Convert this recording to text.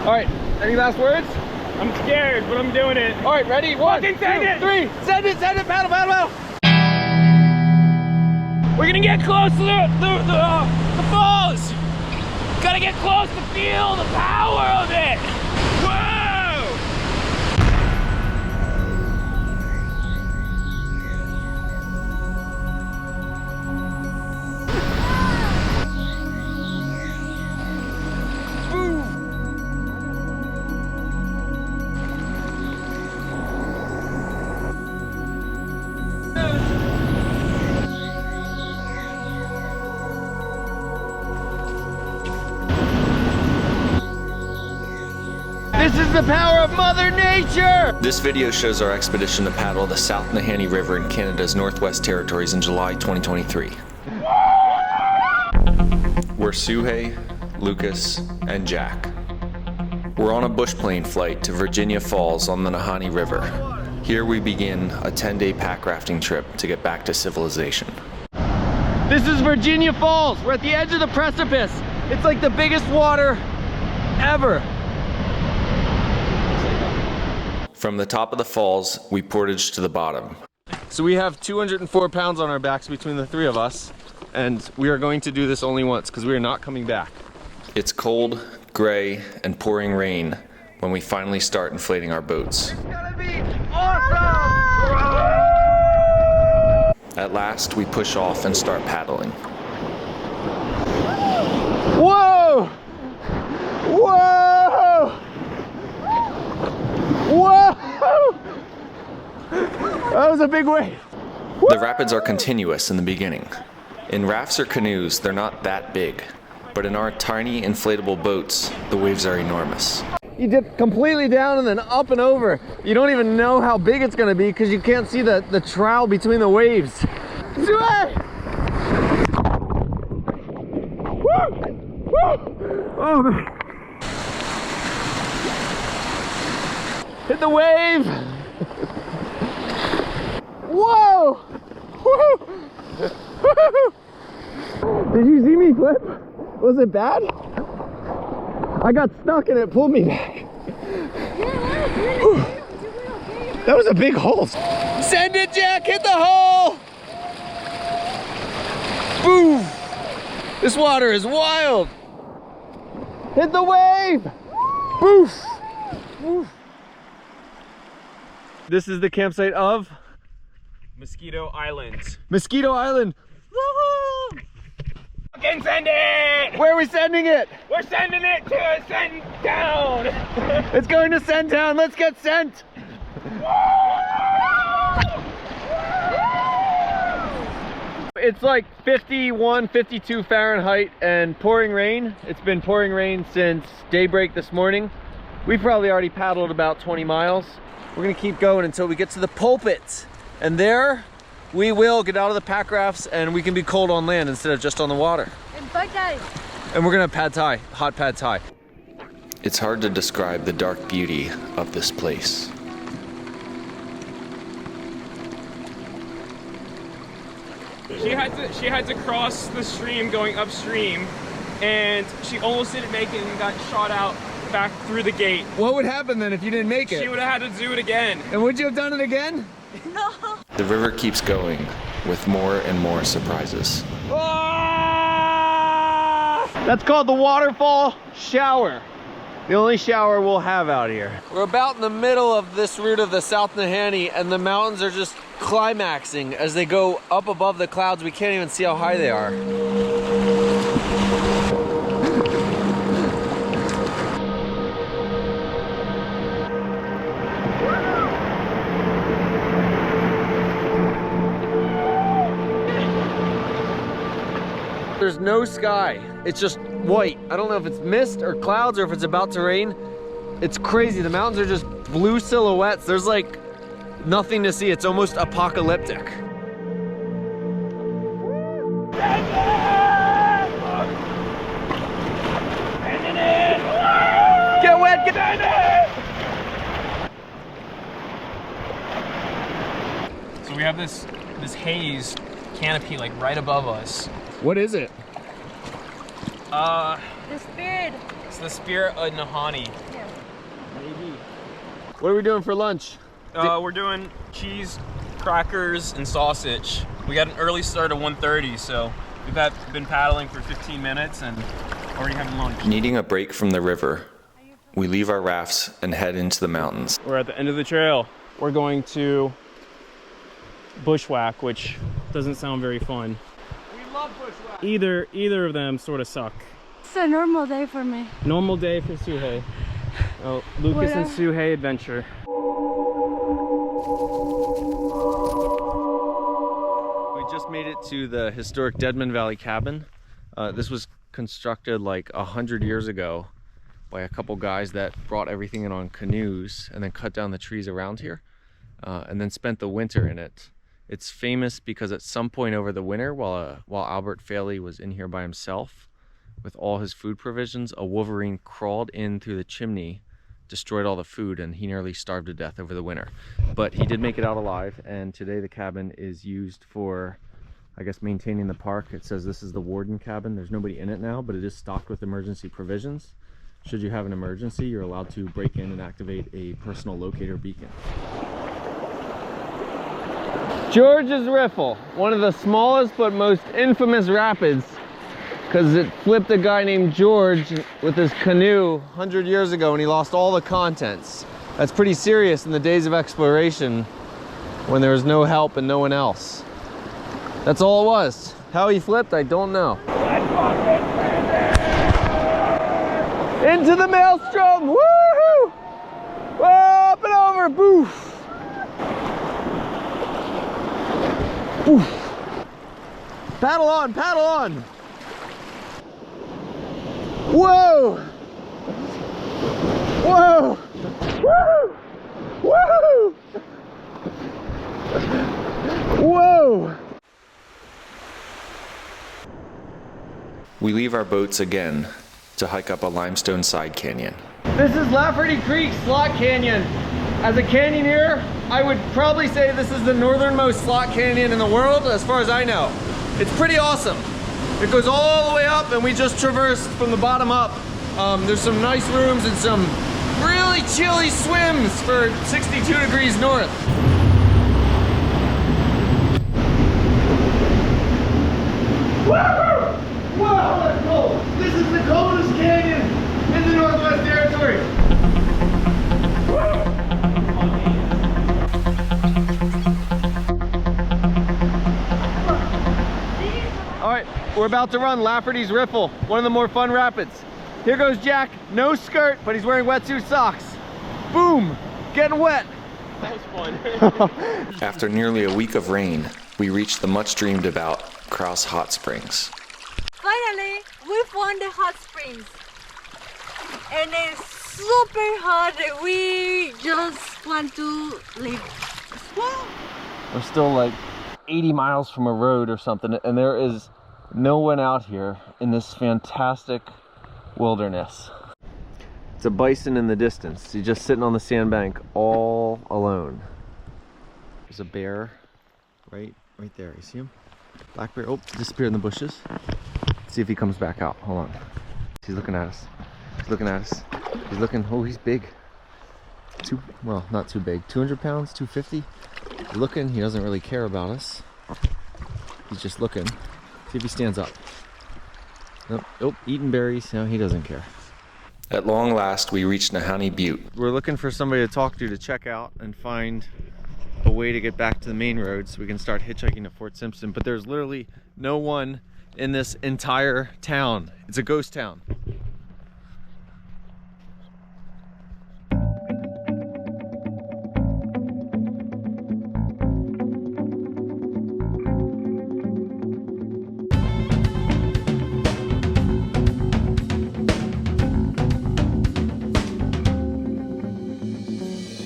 All right, any last words? I'm scared, but I'm doing it. All right, ready? 1, 2, 3. Send it, paddle, paddle, paddle. We're gonna get close to the falls. Gotta get close to feel the power of it. Whoa! This is the power of Mother Nature! This video shows our expedition to paddle the South Nahanni River in Canada's Northwest Territories in July 2023. We're Suhei, Lucas, and Jack. We're on a bushplane flight to Virginia Falls on the Nahanni River. Here we begin a 10-day pack rafting trip to get back to civilization. This is Virginia Falls. We're at the edge of the precipice. It's like the biggest water ever. From the top of the falls, we portaged to the bottom. So we have 204 pounds on our backs between the 3 of us, and we are going to do this only once because we are not coming back. It's cold, gray, and pouring rain when we finally start inflating our boats. It's gonna be awesome! At last, we push off and start paddling. Whoa! Whoa! Whoa! That was a big wave. The rapids are continuous in the beginning. In rafts or canoes, they're not that big. But in our tiny inflatable boats, the waves are enormous. You dip completely down and then up and over. You don't even know how big it's gonna be because you can't see the trowel between the waves. Oh man. Hit the wave! Whoa! Did you see me flip? Was it bad? I got stuck and it pulled me back. That was a big hole. Send it, Jack! Hit the hole! Boom! This water is wild! Hit the wave! Boof! Woof. This is the campsite of Mosquito Island. Mosquito Island. Woohoo! Fucking send it! Where are we sending it? We're sending it to Send Down! It's going to Send Town. Let's get sent. It's like 51, 52 Fahrenheit and pouring rain. It's been pouring rain since daybreak this morning. We've probably already paddled about 20 miles. We're gonna keep going until we get to the pulpit. And there we will get out of the packrafts and we can be cold on land instead of just on the water. And pad thai. And we're gonna have pad thai, hot pad thai. It's hard to describe the dark beauty of this place. She had to cross the stream going upstream, and she almost didn't make it and got shot out back through the gate. What would happen then if you didn't make it? She would have had to do it again. And would you have done it again? No. The river keeps going with more and more surprises. Ah! That's called the Waterfall Shower. The only shower we'll have out here. We're about in the middle of this route of the South Nahanni, and the mountains are just climaxing as they go up above the clouds. We can't even see how high they are. There's no sky. It's just white. I don't know if it's mist or clouds or if it's about to rain. It's crazy. The mountains are just blue silhouettes. There's like nothing to see. It's almost apocalyptic. Get wet, get it! So we have this haze canopy like right above us. What is it? The spirit. It's the spirit of Nahanni. Yeah. Maybe. What are we doing for lunch? We're doing cheese, crackers, and sausage. We got an early start at 1:30, so we've been paddling for 15 minutes and already having lunch. Needing a break from the river, we leave our rafts and head into the mountains. We're at the end of the trail. We're going to bushwhack, which doesn't sound very fun. We love bushwhack. Either of them sort of suck. It's a normal day for me. Normal day for Suhei. Oh, Lucas and Suhei adventure. We just made it to the historic Deadman Valley cabin. This was constructed like 100 years ago by a couple guys that brought everything in on canoes and then cut down the trees around here and then spent the winter in it. It's famous because at some point over the winter, while Albert Faley was in here by himself with all his food provisions, a wolverine crawled in through the chimney, destroyed all the food, and he nearly starved to death over the winter. But he did make it out alive, and today the cabin is used for, I guess, maintaining the park. It says this is the warden cabin. There's nobody in it now, but it is stocked with emergency provisions. Should you have an emergency, you're allowed to break in and activate a personal locator beacon. George's Riffle, one of the smallest but most infamous rapids, because it flipped a guy named George with his canoe 100 years ago and he lost all the contents. That's pretty serious in the days of exploration when there was no help and no one else. That's all it was. How he flipped, I don't know. Into the maelstrom! Woohoo! Up and over! Boof! Oof. Paddle on! Paddle on! Whoa! Whoa! Woo! Woo! Whoa! We leave our boats again to hike up a limestone side canyon. This is Lafer Creek Slot Canyon. As a canyoneer, I would probably say this is the northernmost slot canyon in the world, as far as I know. It's pretty awesome. It goes all the way up, and we just traversed from the bottom up. There's some nice rooms and some really chilly swims for 62 degrees north. Woo! Wow, that's cold. This is the coldest canyon in the Northwest Territories. All right, we're about to run Lafer Riffle, one of the more fun rapids. Here goes Jack, no skirt, but he's wearing wetsuit socks. Boom, getting wet. That was fun. After nearly a week of rain, we reached the much dreamed about Krause Hot Springs. Finally, we found the hot springs. And it's super hot. We just want to leave. We're still like 80 miles from a road or something, and there is no one out here in this fantastic wilderness. It's a bison in the distance. He's just sitting on the sandbank all alone. There's a bear right there. You see him? Black bear. Oh, disappeared in the bushes. Let's see if he comes back out. Hold on. He's looking at us. He's looking at us. He's looking. Oh, he's big. Well, not too big. 200 pounds, 250. He's looking. He doesn't really care about us. He's just looking. See if he stands up. Nope. Oh, eating berries. No, he doesn't care. At long last, we reached Nahanni Butte. We're looking for somebody to talk to check out and find a way to get back to the main road so we can start hitchhiking to Fort Simpson. But there's literally no one in this entire town. It's a ghost town.